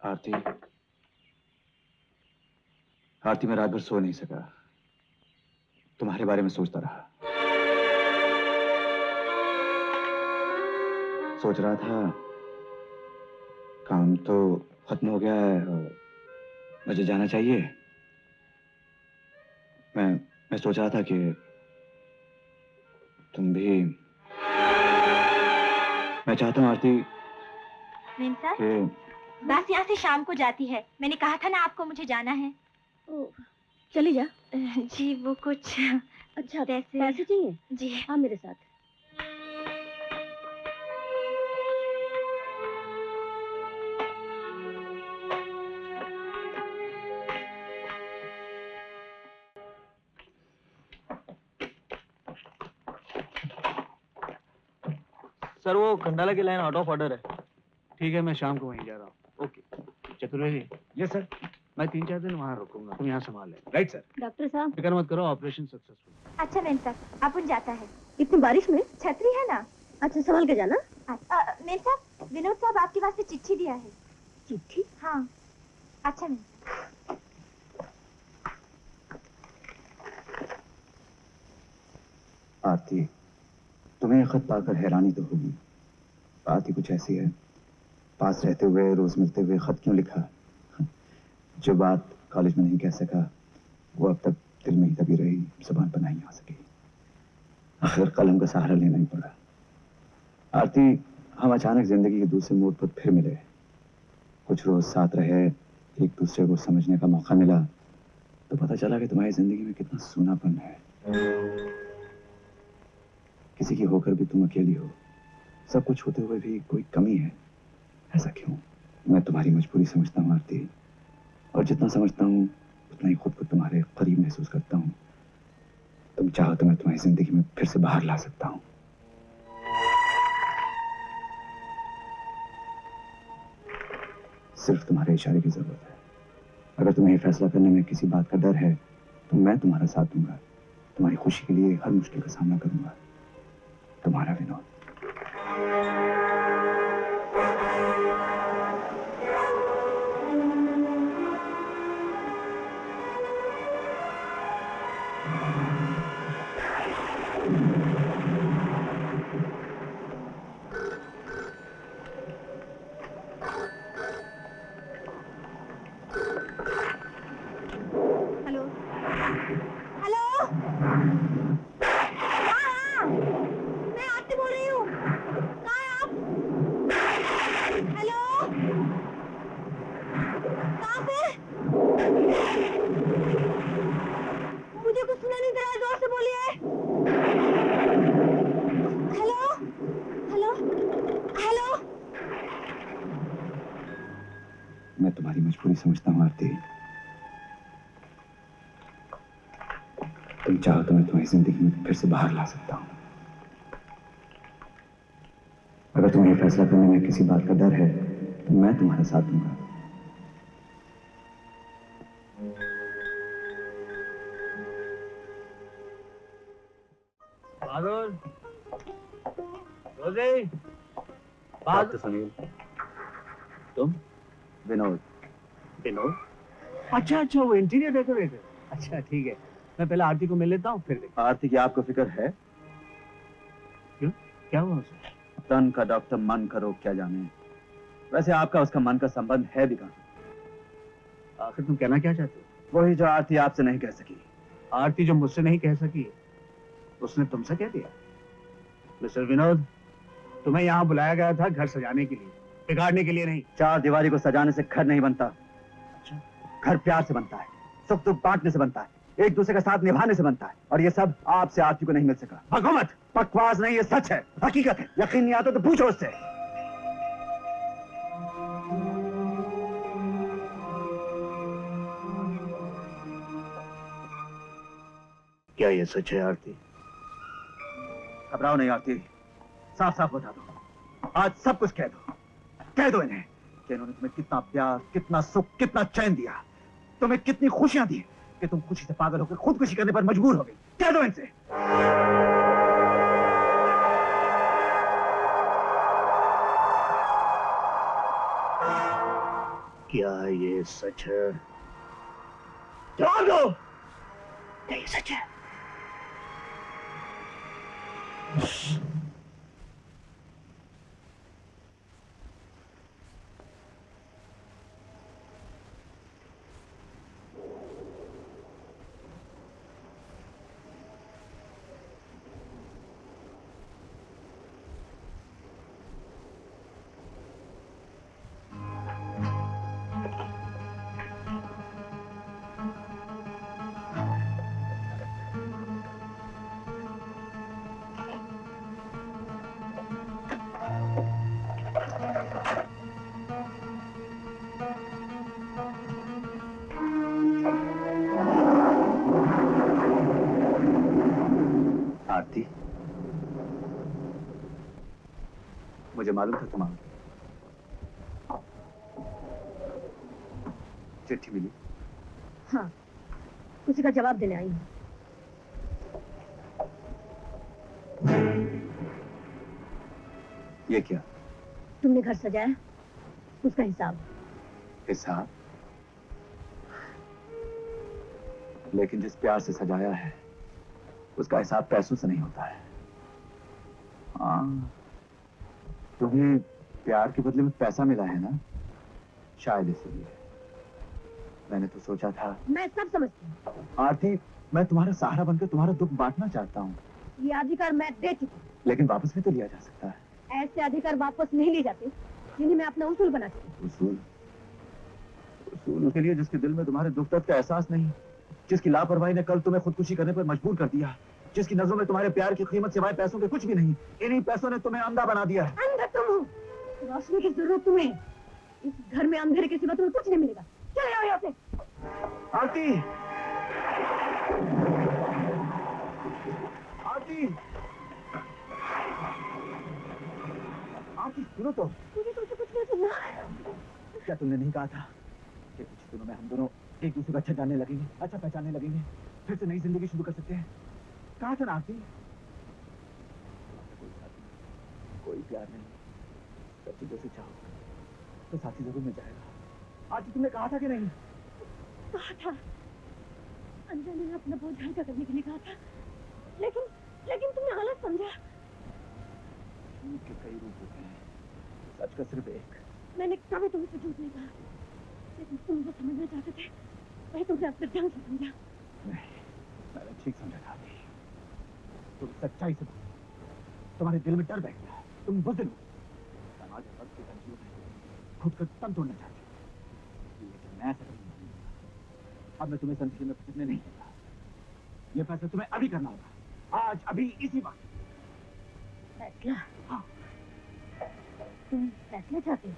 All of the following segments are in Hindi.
आरती, आरती, मैं रात भर सो नहीं सका। तुम्हारे बारे में सोचता रहा। सोच रहा था काम तो खत्म हो गया है और मुझे जाना चाहिए। मैं सोच रहा था कि तुम भी। मैं चाहता हूँ आरती कि बस यहाँ से शाम को जाती है। मैंने कहा था ना आपको मुझे जाना है। ओ, चली जा। जी वो कुछ अच्छा पैसे चाहिए? जी हाँ मेरे साथ। सर वो खंडाला की लाइन आउट ऑफ ऑर्डर है। ठीक है, मैं शाम को वहीं जा रहा हूँ। ओके चतुर्वेदी। Yes sir. मैं 3-4 दिन वहाँ रुकूंगा, तुम यहाँ संभाल ले। Right sir. डॉक्टर साहब फिक्र मत करो, ऑपरेशन सक्सेसफुल। अच्छा मेम साहब अपन जाता है। इतनी बारिश में? छतरी है ना। अच्छा संभाल के जाना। मेम साहब विनोद साहब आपके वास्ते चिट्ठी दिया है। चिट्ठी? हाँ। अच्छा मेम साहब। आरती, तुम्हें यह खत पाकर हैरानी तो होगी। बात ही कुछ ऐसी है, पास रहते हुए रोज मिलते हुए खत क्यों लिखा। जो बात कॉलेज में नहीं कह सका वो अब तक दिल में ही दबी रही, जुबान पर नहीं आ सकी। आखिर कलम का सहारा लेना ही पड़ा। आरती, हम अचानक जिंदगी के दूसरे मोड़ पर फिर मिले। कुछ रोज साथ रहे, एक दूसरे को समझने का मौका मिला तो पता चला कि तुम्हारी जिंदगी में कितना सूनापन है। किसी की होकर भी तुम अकेली हो, सब कुछ होते हुए भी कोई कमी है। ऐसा क्यों? मैं तुम्हारी मजबूरी समझता हूँ आरती, और जितना समझता हूँ उतना ही खुद को तुम्हारे करीब महसूस करता हूँ। तुम चाहो तो मैं तुम्हारी जिंदगी में फिर से बाहर ला सकता हूँ। सिर्फ तुम्हारे इशारे की जरूरत है। अगर तुम्हें फैसला करने में किसी बात का डर है तो मैं तुम्हारा साथ दूंगा। तुम्हारी खुशी के लिए हर मुश्किल का सामना करूंगा। तुम्हारा विनोद। Hello hello. हाँ मैं आरती बोल रही हूँ। कहाँ हैं आप? हेलो कहाँ पे? मुझे कुछ सुना नहीं दे रहा, जोर से बोलिए। Hello hello hello. मैं तुम्हारी मजबूरी समझता हूँ आरती। तुम चाहो तो मैं तुम्हारी जिंदगी में फिर से बाहर ला सकता हूँ। अगर तुम्हें फैसला करने में किसी बात का डर है तो मैं तुम्हारा साथ दूंगा। बहादुर, रोजी, बहादुर। सुनील। तुम? विनोद। विनोद? अच्छा अच्छा, वो इंटीरियर डेकोरेटर। अच्छा ठीक है, मैं पहले आरती को मिल लेता हूँ फिर देखता। आरती की आपको फिक्र है? क्यों, क्या हुआ उसे? तन का डॉक्टर मन का रोग क्या जाने। वैसे आपका उसका मन का संबंध है भी कहां? आखिर तुम कहना क्या चाहते हो? वही जो आरती आपसे नहीं कह सकी। आरती जो मुझसे नहीं कह सकी उसने तुमसे कह दिया। मिस्टर विनोद, तुम्हें यहाँ बुलाया गया था घर सजाने के लिए, बिगाड़ने के लिए नहीं। चार दीवारी को सजाने से घर नहीं बनता। अच्छा, घर प्यार से बनता है, सुख दुख बांटने से बनता है, एक दूसरे का साथ निभाने से बनता है। और ये सब आपसे आरती को नहीं मिल सका। भगो मत। बकवास नहीं, ये सच है, हकीकत है। यकीन नहीं आता तो पूछो उससे। क्या ये सच है आरती? घबराओ नहीं आरती, साफ साफ बता दो। आज सब कुछ कह दो। कह दो इन्हें कि इन्होंने तुम्हें कितना प्यार, कितना सुख, कितना चैन दिया, तुम्हें कितनी खुशियां दी कि तुम खुशी से पागल होकर खुदकुशी करने पर मजबूर हो गई। कह दो इनसे। क्या ये सच है? जवाब दो। क्या ये सच है? आरती, मुझे मालूम था तुम आओगे। चिट्ठी मिली? हाँ, उसी का जवाब देने आई हूँ। ये क्या? तुमने घर सजाया, उसका हिसाब। हिसाब? लेकिन जिस प्यार से सजाया है उसका हिसाब पैसों से नहीं होता है। हाँ, तुम्हें प्यार के बदले में पैसा मिला है ना, शायद इसलिए। मैंने तो सोचा था। मैं सब समझती हूँ। आरती, मैं तुम्हारा सहारा बनकर तुम्हारा दुख बांटना चाहता हूँ। ये अधिकार मैं दे चुकी हूँ। लेकिन वापस भी तो लिया जा सकता है। ऐसे अधिकार वापस नहीं लिए जाते जिन्हें मैं अपना उसूल बना चुकी हूँ। उसूल? उसूल के लिए जिसके दिल में तुम्हारे दुख दर्द का एहसास नहीं, जिसकी लापरवाही ने कल तुम्हें खुदकुशी करने पर मजबूर कर दिया, जिसकी नजरों में तुम्हारे प्यार की कीमत सिवाय पैसों के कुछ भी नहीं। इन्हीं पैसों ने तुम्हें अंधा बना दिया है। अंधा तुम हो, रोशनी की जरूरत तुम्हें है। इस घर में अंधेरे के सिवा तुम्हें कुछ नहीं मिलेगा। चले आओ यहाँ से। आरती, आरती, आरती, सुनो तो। मुझे तुमसे कुछ नहीं सुनना। क्या तुमने नहीं कहा था कि कुछ दिनों में हम दोनों एक दूसरे को अच्छा जानने लगेंगे, अच्छा पहचानने लगेंगे, फिर से नई जिंदगी शुरू कर सकते हैं? कहा था ना आरती? कोई साथी नहीं, कोई प्यार नहीं, सच्ची जैसे चाहो तो साथी जरूर मिल जाएगा। आरती, तुमने कहा था कि नहीं? कहा था, अंजलि ने अपना बोझ हल्का करने के लिए कहा था, लेकिन लेकिन तुमने गलत समझा। झूठ के कई रूप होते हैं, सच का सिर्फ एक। मैंने कभी तुमसे झूठ नहीं कहा, लेकिन तुम जो समझना चाहते थे वही तुमने अपने ढंग से समझा। नहीं, मैंने ठीक समझा था। तुम सच्चाई से बोलो, तुम्हारे दिल में डर बैठ गया। तुम बुज़दिल हो, समाज और वक्त की तंजीरों में खुद का तन तोड़ना चाहते हो। लेकिन मैं ऐसा नहीं करूंगा। अब मैं तुम्हें संदेश में फंसने नहीं दूंगा। ये फैसला तुम्हें अभी करना होगा, आज, अभी, इसी वक्त। फैसला? हाँ। तुम फैसला चाहते हो?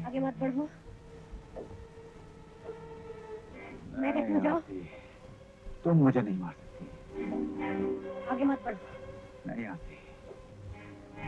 आगे मत बढ़ो। मैं कहती हूँ जाओ। तुम मुझे नहीं मार सकती। आगे मत बढ़ो। नहीं आती।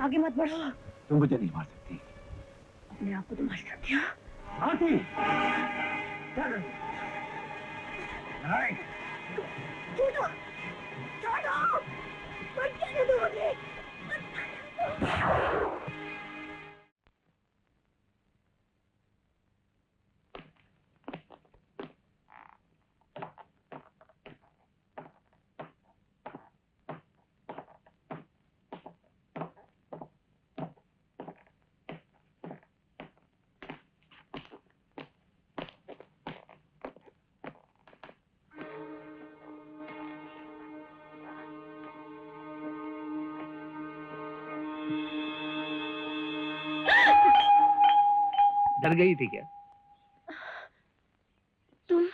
आगे मत बढ़ो। तुम मुझे नहीं मार सकती। अपने आप को तो मार सकती हो। आती। नहीं। छोड़ो, छोड़ो, मत जाने दो मुझे। डर गई थी क्या? तुम?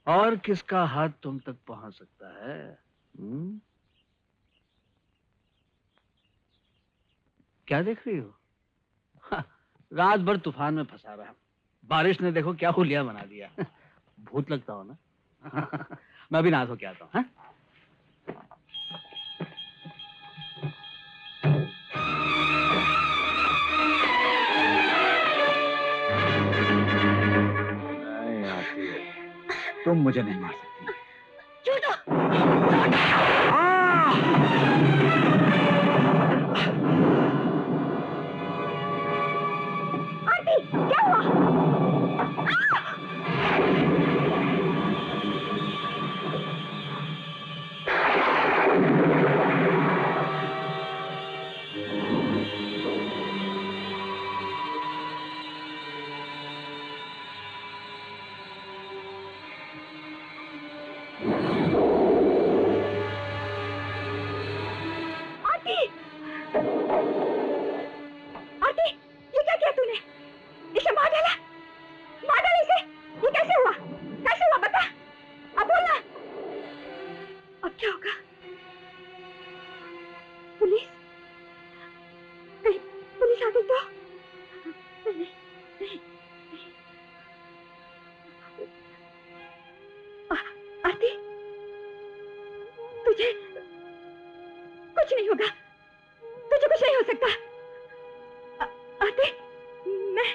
और किसका हाथ तुम तक पहुंच सकता है? क्या देख रही हो? हाँ, रात भर तूफान में फंसा रहा। बारिश ने देखो क्या हुलिया बना दिया। भूत लगता हो ना? मैं अभी नहा धो के आता हूँ। हाँ? तुम मुझे नहीं मार सकती। छोड़ो। आरती, क्या हुआ? आरती, ये क्या किया तूने? इसे मार डाला? मार डाला इसे? ये कैसे हुआ? कैसे हुआ बता? अब बोलना। अब क्या होगा? पुलिस? कहीं पुलिस आ गई तो? नहीं, नहीं, नहीं। आरती, तुझे कुछ नहीं होगा। तुझे कुछ नहीं हो सकता। आरती, मैं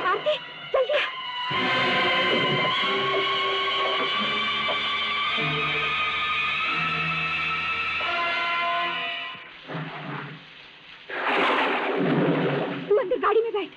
आरती, जल्दी आ। तू अंदर गाड़ी में बैठ।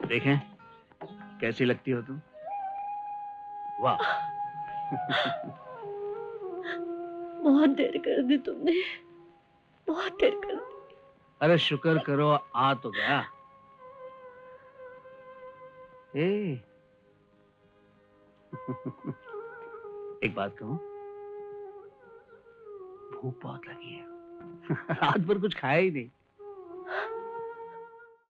देखें कैसी लगती हो तुम? वाह। बहुत देर कर दी तुमने, बहुत देर कर दी। अरे शुक्र करो आ तो गया। ए एक बात कहूं, भूख बहुत लगी है। रात भर कुछ खाया ही नहीं।